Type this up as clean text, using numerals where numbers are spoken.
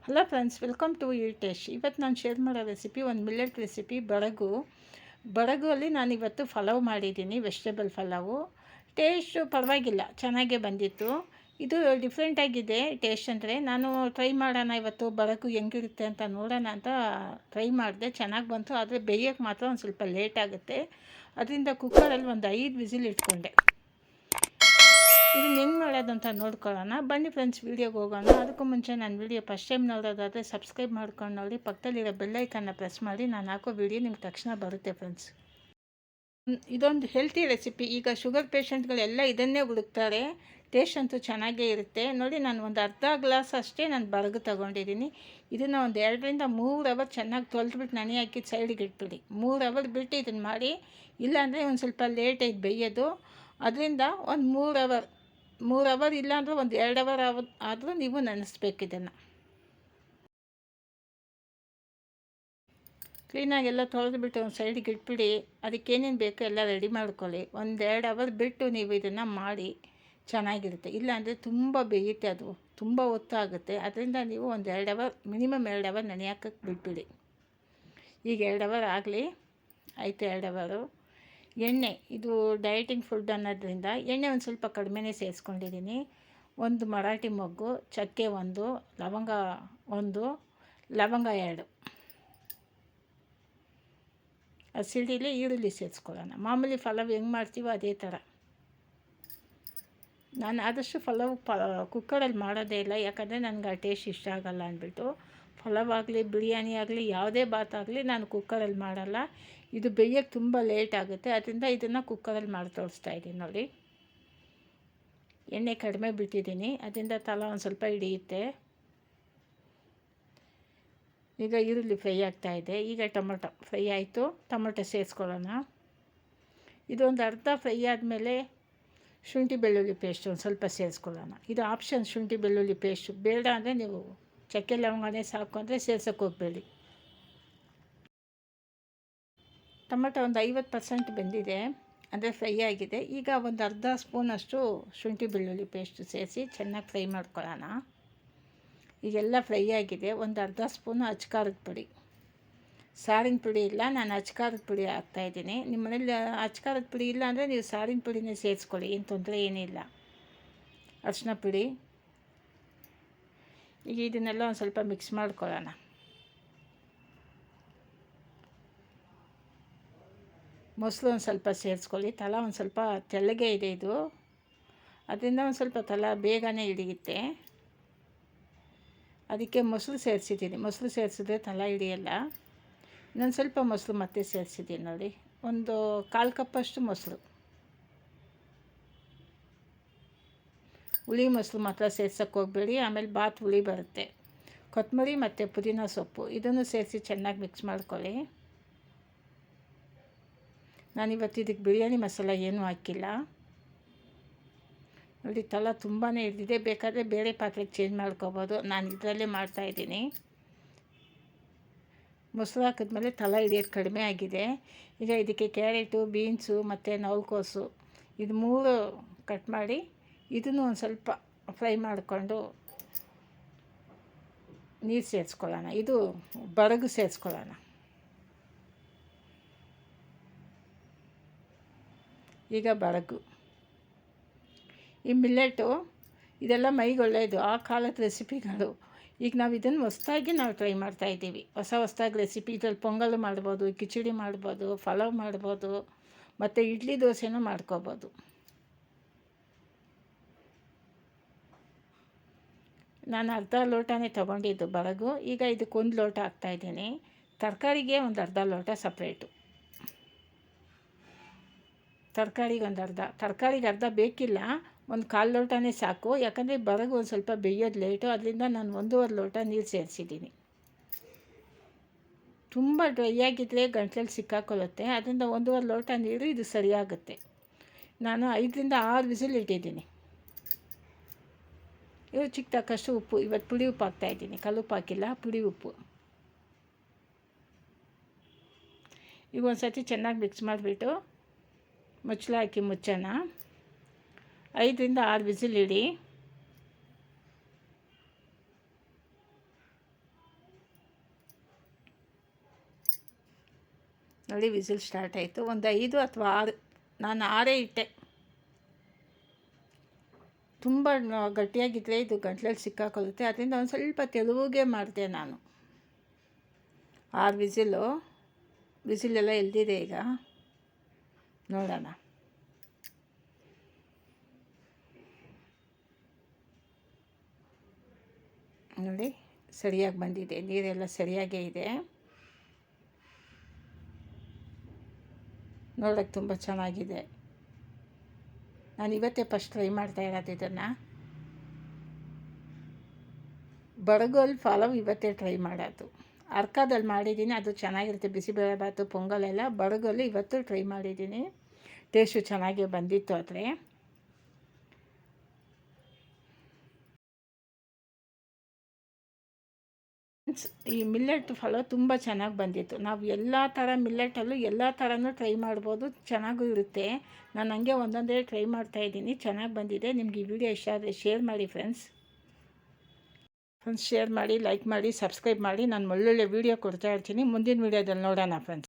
Hello friends, welcome to ಈ taste. ಇವತ್ತು ನಾನು ಶೇರ್ ಮಾಡೋ ರೆಸಿಪಿ ಒಂದು ಮಿಲ್ಲೆಟ್ ರೆಸಿಪಿ, ಬಡಗು ಅಲ್ಲಿ ನಾನಿವತ್ತು ಪಲಾವ್ ಮಾಡಿದ್ದೀನಿ. ವೆಜಿಟೇಬಲ್ ಪಲಾವು ಟೇಸ್ಟು ಪರವಾಗಿಲ್ಲ, ಚೆನ್ನಾಗೇ ಬಂದಿತ್ತು. ಇದು ಡಿಫ್ರೆಂಟಾಗಿದೆ ಟೇಸ್ಟ್. ಅಂದರೆ ನಾನು ಟ್ರೈ ಮಾಡೋಣ ಇವತ್ತು ಬಡಗು ಹೆಂಗಿರುತ್ತೆ ಅಂತ ನೋಡೋಣ ಅಂತ ಟ್ರೈ ಮಾಡಿದೆ. ಚೆನ್ನಾಗಿ ಬಂತು, ಆದರೆ ಬೇಯೋಕ್ಕೆ ಮಾತ್ರ ಒಂದು ಸ್ವಲ್ಪ ಲೇಟ್ ಆಗುತ್ತೆ. ಅದರಿಂದ ಕುಕ್ಕರಲ್ಲಿ ಒಂದು 5 ವಿಸಿಲ್ ಇಟ್ಕೊಂಡೆ. ಇದನ್ನು ಹೆಂಗೆ ಮಾಡೋದು ಅಂತ ನೋಡ್ಕೊಳ್ಳೋಣ ಬನ್ನಿ ಫ್ರೆಂಡ್ಸ್. ವೀಡಿಯೋಗೆ ಹೋಗೋಣ. ಅದಕ್ಕೂ ಮುಂಚೆ ನನ್ನ ವೀಡಿಯೋ ಫಸ್ಟ್ ಟೈಮ್ ನೋಡೋದಾದರೆ ಸಬ್ಸ್ಕ್ರೈಬ್ ಮಾಡ್ಕೊಂಡು ನೋಡಿ, ಪಕ್ಕದಲ್ಲಿರೋ ಬೆಲ್ಲೈಕನ್ನ ಪ್ರೆಸ್ ಮಾಡಿ. ನಾನು ಹಾಕೋ ವೀಡಿಯೋ ನಿಮ್ಗೆ ತಕ್ಷಣ ಬರುತ್ತೆ ಫ್ರೆಂಡ್ಸ್. ಇದೊಂದು ಹೆಲ್ತಿ ರೆಸಿಪಿ. ಈಗ ಶುಗರ್ ಪೇಷಂಟ್ಗಳೆಲ್ಲ ಇದನ್ನೇ ಹುಡುಕ್ತಾರೆ. ಟೇಸ್ಟ್ ಅಂತೂ ಚೆನ್ನಾಗೇ ಇರುತ್ತೆ. ನೋಡಿ, ನಾನು ಒಂದು ಅರ್ಧ ಗ್ಲಾಸ್ ಅಷ್ಟೇ ನಾನು ಬರಗು ತೊಗೊಂಡಿದ್ದೀನಿ. ಇದನ್ನು ಒಂದು 2ರಿಂದ 3 ಅವರ್ ಚೆನ್ನಾಗಿ ತೊಳೆದ್ಬಿಟ್ಟು ನೆನೆ ಹಾಕಿ ಸೈಡಿಗೆ ಇಟ್ಬಿಡಿ. 3 ಅವರ್ ಬಿಟ್ಟು ಇದನ್ನು ಮಾಡಿ. ಇಲ್ಲಾಂದರೆ ಒಂದು ಸ್ವಲ್ಪ ಲೇಟ್ ಆಯ್ತು ಬೇಯೋದು. ಅದರಿಂದ ಒಂದು 3 ಅವರ್ ಇಲ್ಲಾಂದರೆ ಒಂದು 2 ಅವರ್ ಆದರೂ ನೀವು ನೆನೆಸ್ಬೇಕು. ಇದನ್ನು ಕ್ಲೀನಾಗೆಲ್ಲ ತೊಳೆದುಬಿಟ್ಟು ಒಂದು ಸೈಡಿಗೆ ಇಟ್ಬಿಡಿ. ಅದಕ್ಕೇನೇನು ಬೇಕೋ ಎಲ್ಲ ರೆಡಿ ಮಾಡ್ಕೊಳ್ಳಿ. 1-2 ಅವರ್ ಬಿಟ್ಟು ನೀವು ಇದನ್ನು ಮಾಡಿ, ಚೆನ್ನಾಗಿರುತ್ತೆ. ಇಲ್ಲಾಂದರೆ ತುಂಬ ಬೇಯುತ್ತೆ, ಅದು ತುಂಬ ಹೊತ್ತಾಗುತ್ತೆ. ಅದರಿಂದ ನೀವು ಒಂದು 2 ಅವರ್, ಮಿನಿಮಮ್ 2 ಅವರ್ ನೆನೆಯೋಕ್ಕೆ ಬಿಟ್ಬಿಡಿ. ಈಗ 2 ಅವರ್ ಆಗಲಿ. ಆಯಿತು, 2 ಅವರು. ಎಣ್ಣೆ, ಇದು ಡಯಟಿಂಗ್ ಫುಡ್ ಅನ್ನೋದ್ರಿಂದ ಎಣ್ಣೆ ಒಂದು ಸ್ವಲ್ಪ ಕಡಿಮೆನೇ ಸೇರಿಸ್ಕೊಂಡಿದ್ದೀನಿ. ಒಂದು ಮರಾಠಿ ಮೊಗ್ಗು, ಚಕ್ಕೆ 1, ಲವಂಗ 1, ಲವಂಗ 2. ಹಸಿಡಿಲಿ ಈರುಳ್ಳಿ ಸೇರಿಸ್ಕೊಳ್ಳೋಣ. ಮಾಮೂಲಿ ಪಲಾವ್ ಹೆಂಗೆ ಮಾಡ್ತೀವೋ ಅದೇ ಥರ. ನಾನು ಆದಷ್ಟು ಪಲಾವ್ ಕುಕ್ಕರಲ್ಲಿ ಮಾಡೋದೇ ಇಲ್ಲ, ಯಾಕಂದರೆ ನನಗೆ ಆ ಟೇಸ್ಟ್ ಇಷ್ಟ ಆಗೋಲ್ಲ ಅಂದ್ಬಿಟ್ಟು. ಪಲಾವ್ ಆಗಲಿ, ಬಿರಿಯಾನಿ ಆಗಲಿ, ಯಾವುದೇ ಬಾತ್ ಆಗಲಿ ನಾನು ಕುಕ್ಕರಲ್ಲಿ ಮಾಡಲ್ಲ. ಇದು ಬೇಯೋಕ್ಕೆ ತುಂಬ ಲೇಟ್ ಆಗುತ್ತೆ. ಅದರಿಂದ ಇದನ್ನು ಕುಕ್ಕರಲ್ಲಿ ಮಾಡಿ ತೋರಿಸ್ತಾ ಇದ್ದೀನಿ ನೋಡಿ. ಎಣ್ಣೆ ಕಡಿಮೆ ಬಿಟ್ಟಿದ್ದೀನಿ, ಅದರಿಂದ ತಲ ಒಂದು ಸ್ವಲ್ಪ ಹಿಡಿಯುತ್ತೆ. ಈಗ ಈರುಳ್ಳಿ ಫ್ರೈ ಆಗ್ತಾಯಿದೆ. ಈಗ ಟೊಮೊಟೊ ಫ್ರೈ ಆಯಿತು, ಟೊಮೊಟೊ ಸೇರಿಸ್ಕೊಳ್ಳೋಣ. ಇದೊಂದು ಅರ್ಧ ಫ್ರೈ ಆದಮೇಲೆ ಶುಂಠಿ ಬೆಳ್ಳುಳ್ಳಿ ಪೇಸ್ಟ್ ಒಂದು ಸ್ವಲ್ಪ ಸೇರಿಸ್ಕೊಳ್ಳೋಣ. ಇದು ಆಪ್ಷನ್, ಶುಂಠಿ ಬೆಳ್ಳುಳ್ಳಿ ಪೇಸ್ಟು. ಬೇಡ ಅಂದರೆ ನೀವು ಚಕ್ಕೆ ಲವಂಗನೇ ಸಾಕು ಅಂದರೆ ಸೇರ್ಸೋಕ್ಕೆ ಹೋಗಬೇಡಿ. ಟೊಮೊಟೊ ಒಂದು 50% ಬೆಂದಿದೆ, ಅಂದರೆ ಫ್ರೈ ಆಗಿದೆ. ಈಗ ಒಂದು ಅರ್ಧ ಸ್ಪೂನಷ್ಟು ಶುಂಠಿ ಬೆಳ್ಳುಳ್ಳಿ ಪೇಸ್ಟು ಸೇರಿಸಿ ಚೆನ್ನಾಗಿ ಫ್ರೈ ಮಾಡ್ಕೊಳ್ಳೋಣ. ಈಗೆಲ್ಲ ಫ್ರೈ ಆಗಿದೆ. ಒಂದು ಅರ್ಧ ಸ್ಪೂನು ಅಚ್ಕಾರದ ಪುಡಿ. ಸಾರಿನ ಪುಡಿ ಇಲ್ಲ, ನಾನು ಅಚ್ಕಾರದ ಪುಡಿ ಹಾಕ್ತಾಯಿದ್ದೀನಿ. ನಿಮ್ಮ ಮನೇಲಿ ಅಚ್ಕಾರದ ಪುಡಿ ಇಲ್ಲ ಅಂದರೆ ನೀವು ಸಾರಿನ ಪುಡಿನೇ ಸೇರಿಸ್ಕೊಳ್ಳಿ, ಏನು ತೊಂದರೆ ಏನಿಲ್ಲ. ಅರಿಶಿನ ಪುಡಿ. ಈಗ ಇದನ್ನೆಲ್ಲ ಒಂದು ಸ್ವಲ್ಪ ಮಿಕ್ಸ್ ಮಾಡ್ಕೊಳ್ಳೋಣ. ಮೊಸರು ಒಂದು ಸ್ವಲ್ಪ ಸೇರಿಸ್ಕೊಳ್ಳಿ. ತಲ ಒಂದು ಸ್ವಲ್ಪ ತೆಳ್ಳಗೆ ಇದೆ ಇದು, ಅದರಿಂದ ಒಂದು ಸ್ವಲ್ಪ ತಲ ಬೇಗನೆ ಹಿಡಿಯುತ್ತೆ. ಅದಕ್ಕೆ ಮೊಸರು ಸೇರಿಸಿದ್ದೀನಿ. ಮೊಸರು ಸೇರಿಸಿದ್ರೆ ತಲ ಹಿಡಿಯಲ್ಲ. ಇನ್ನೊಂದು ಸ್ವಲ್ಪ ಮೊಸರು ಮತ್ತೆ ಸೇರಿಸಿದ್ದೀನಿ ನೋಡಿ. ಒಂದು 1/4 ಕಪ್ಪಷ್ಟು ಮೊಸರು. ಹುಳಿ ಮೊಸರು ಮಾತ್ರ ಸೇರ್ಸೋಕ್ಕೆ ಹೋಗಬೇಡಿ, ಆಮೇಲೆ ಬಾತ್ ಹುಳಿ ಬರುತ್ತೆ. ಕೊತ್ತಂಬರಿ ಮತ್ತು ಪುದೀನ ಸೊಪ್ಪು ಇದನ್ನು ಸೇರಿಸಿ ಚೆನ್ನಾಗಿ ಮಿಕ್ಸ್ ಮಾಡ್ಕೊಳ್ಳಿ. ನಾನಿವತ್ತು ಇದಕ್ಕೆ ಬಿರಿಯಾನಿ ಮಸಾಲ ಏನೂ ಹಾಕಿಲ್ಲ ನೋಡಿ. ತಲ ತುಂಬಾ ಹಿಡಿದಿದೆ. ಬೇಕಾದರೆ ಬೇರೆ ಪಾತ್ರೆಗೆ ಚೇಂಜ್ ಮಾಡ್ಕೋಬೋದು, ನಾನು ಇದರಲ್ಲೇ ಮಾಡ್ತಾಯಿದ್ದೀನಿ. ಮೊಸರು ಹಾಕಿದ್ಮೇಲೆ ತಲ ಹಿಡಿಯೋದು ಕಡಿಮೆ ಆಗಿದೆ. ಈಗ ಇದಕ್ಕೆ ಕ್ಯಾರೆಟು, ಬೀನ್ಸು ಮತ್ತು ನವಲಕೋಸು ಇದು 3 ಕಟ್ ಮಾಡಿ ಇದನ್ನು ಒಂದು ಸ್ವಲ್ಪ ಫ್ರೈ ಮಾಡಿಕೊಂಡು ನೀರು ಸೇರಿಸ್ಕೊಳ್ಳೋಣ. ಇದು ಬರಗು ಸೇರಿಸ್ಕೊಳ್ಳೋಣ. ಈಗ ಬರಗು, ಈ ಮಿಲ್ಲೆಟು ಇದೆಲ್ಲ ಮೈಗೆ ಒಳ್ಳೆಯದು, ಆ ಕಾಲದ ರೆಸಿಪಿಗಳು. ಈಗ ನಾವು ಇದನ್ನು ಹೊಸ್ದಾಗಿ ಟ್ರೈ ಮಾಡ್ತಾಯಿದ್ದೀವಿ. ಹೊಸ್ದಾಗಿ ರೆಸಿಪಿ. ಇದರಲ್ಲಿ ಪೊಂಗಲ್ ಮಾಡ್ಬೋದು, ಕಿಚಡಿ ಮಾಡ್ಬೋದು, ಪಲಾವ್ ಮಾಡ್ಬೋದು, ಮತ್ತು ಇಡ್ಲಿ ದೋಸೆನೂ ಮಾಡ್ಕೋಬೋದು. ನಾನು ಅರ್ಧ ಲೋಟನೇ ತೊಗೊಂಡಿದ್ದು ಬರಗು. ಈಗ ಇದಕ್ಕೆ 1 ಲೋಟ ಹಾಕ್ತಾಯಿದ್ದೀನಿ. ತರಕಾರಿಗೆ ಒಂದು ಅರ್ಧ ಲೋಟ ಸಪ್ರೇಟು. ತರಕಾರಿಗೆ ಒಂದು ಅರ್ಧ, ತರಕಾರಿಗೆ ಅರ್ಧ ಬೇಕಿಲ್ಲ, ಒಂದು 1/4 ಲೋಟನೇ ಸಾಕು. ಯಾಕಂದರೆ ಬರಗು ಒಂದು ಸ್ವಲ್ಪ ಬೇಯೋದು ಲೇಟು, ಅದರಿಂದ ನಾನು 1.5 ಲೋಟ ನೀರು ಸೇರಿಸಿದ್ದೀನಿ. ತುಂಬ ಡ್ರೈ ಆಗಿದ್ದರೆ ಗಂಟಲಲ್ಲಿ ಸಿಕ್ಕಾಕೊಳ್ಳುತ್ತೆ, ಅದರಿಂದ 1.5 ಲೋಟ ನೀರು ಇದು ಸರಿಯಾಗುತ್ತೆ. ನಾನು 5ರಿಂದ 6 ವಿಸಿಲ್ ಇಟ್ಟಿದ್ದೀನಿ. ಇದು ಚಿಕ್ಕ ತಕ್ಕಷ್ಟು ಉಪ್ಪು. ಇವತ್ತು ಪುಡಿ ಉಪ್ಪು ಹಾಕ್ತಾಯಿದ್ದೀನಿ, ಕಲ್ಲುಪ್ಪು ಹಾಕಿಲ್ಲ, ಪುಡಿ ಉಪ್ಪು. ಈಗ ಒಂದು ಸರ್ತಿ ಚೆನ್ನಾಗಿ ಮಿಕ್ಸ್ ಮಾಡಿಬಿಟ್ಟು ಮುಚ್ಚಳ ಹಾಕಿ ಮುಚ್ಚೋಣ. 5ರಿಂದ 6 ವಿಸಿಲ್ ಇಡಿ. ನೋಡಿ ವಿಸಿಲ್ ಸ್ಟಾರ್ಟ್ ಆಯಿತು. ಒಂದು 5 ಅಥವಾ 6, ನಾನು 6 ಇಟ್ಟೆ. ತುಂಬ ಗಟ್ಟಿಯಾಗಿದ್ದರೆ ಇದು ಗಂಟ್ಲಲ್ಲಿ ಸಿಕ್ಕಾಕೊಳ್ಳುತ್ತೆ, ಅದರಿಂದ ಒಂದು ಸ್ವಲ್ಪ ತೆಳುವಿಗೆ ಮಾಡಿದೆ ನಾನು. 6 ವಿಸಿಲೆಲ್ಲ ಎಲ್ದಿದೆ. ಈಗ ನೋಡೋಣ. ನೋಡಿ ಸರಿಯಾಗಿ ಬಂದಿದೆ, ನೀರೆಲ್ಲ ಸರಿಯಾಗೇ ಇದೆ. ನೋಡೋಕ್ಕೆ ತುಂಬ ಚೆನ್ನಾಗಿದೆ. ನಾನು ಇವತ್ತೇ ಫಸ್ಟ್ ಟ್ರೈ ಮಾಡ್ತಾ ಇರೋದು ಇದನ್ನು. ಬಡಗಲ್ಲಿ ಪಲಾವ್ ಇವತ್ತೇ ಟ್ರೈ ಮಾಡೋದು. ಅರ್ಕಾದಲ್ಲಿ ಮಾಡಿದ್ದೀನಿ, ಅದು ಚೆನ್ನಾಗಿರುತ್ತೆ. ಬಿಸಿಬೇಳೆಬಾತು, ಪೊಂಗಲೆಲ್ಲ ಬಡಗಲ್ಲಿ ಇವತ್ತು ಟ್ರೈ ಮಾಡಿದ್ದೀನಿ. ಟೇಸ್ಟು ಚೆನ್ನಾಗೇ ಬಂದಿತ್ತು. ಆದರೆ ಈ ಮಿಲ್ಲೆಟ್ ಪಲಾವ್ ತುಂಬ ಚೆನ್ನಾಗಿ ಬಂದಿತ್ತು. ನಾವು ಎಲ್ಲ ಥರ ಮಿಲ್ಲೆಟಲ್ಲೂ ಎಲ್ಲ ಥರನೂ ಟ್ರೈ ಮಾಡ್ಬೋದು, ಚೆನ್ನಾಗೂ ಇರುತ್ತೆ. ನಾನು ಹಂಗೆ ಒಂದೊಂದೇ ಟ್ರೈ ಮಾಡ್ತಾಯಿದ್ದೀನಿ, ಚೆನ್ನಾಗಿ ಬಂದಿದೆ. ನಿಮ್ಗೆ ಈ ವಿಡಿಯೋ ಇಷ್ಟ ಆದರೆ ಶೇರ್ ಮಾಡಿ ಫ್ರೆಂಡ್ಸ್. ಶೇರ್ ಮಾಡಿ, ಲೈಕ್ ಮಾಡಿ, ಸಬ್ಸ್ಕ್ರೈಬ್ ಮಾಡಿ. ನಾನು ಒಳ್ಳೊಳ್ಳೆ ವೀಡಿಯೋ ಕೊಡ್ತಾ ಇರ್ತೀನಿ. ಮುಂದಿನ ವೀಡಿಯೋದಲ್ಲಿ ನೋಡೋಣ ಫ್ರೆಂಡ್ಸ್.